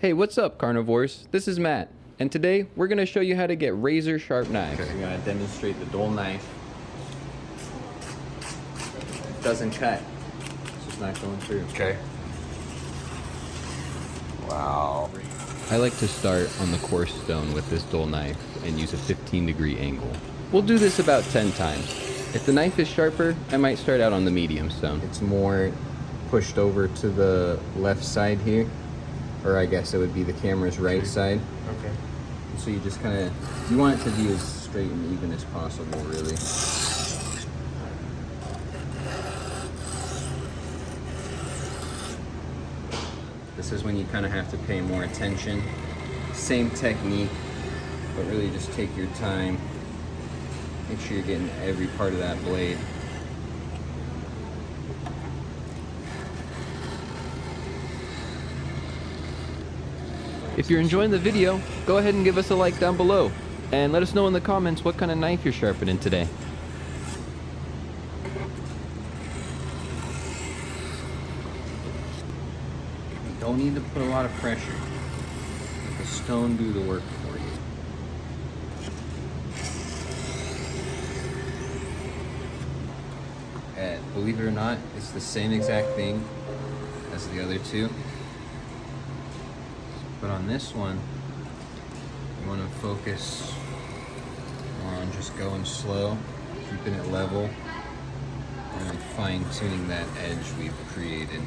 Hey, what's up, carnivores? This is Matt, and today we're going to show you how to get razor sharp knives. Okay. We're going to demonstrate the dull knife. It doesn't cut. It's just not going through. Okay. Wow. I like to start on the coarse stone with this dull knife and use a 15-degree angle. We'll do this about 10 times. If the knife is sharper, I might start out on the medium stone. It's more pushed over to the left side here, or I guess it would be the camera's right side. Okay. So you just kind of, you want it to be as straight and even as possible, really. This is when you kind of have to pay more attention. Same technique, but really just take your time. Make sure you're getting every part of that blade. If you're enjoying the video, go ahead and give us a like down below. And let us know in the comments what kind of knife you're sharpening today. You don't need to put a lot of pressure. Let the stone do the work for you. Believe it or not, it's the same exact thing as the other two. But on this one, you want to focus more on just going slow, keeping it level, and fine-tuning that edge we've created.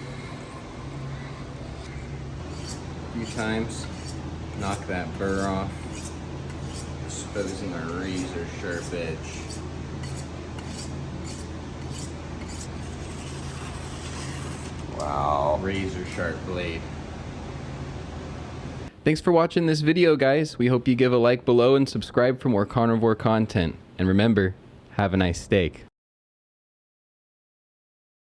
A few times, knock that burr off, exposing our razor sharp edge. Wow. Razor sharp blade. Thanks for watching this video, guys. We hope you give a like below and subscribe for more carnivore content. And remember, have a nice steak.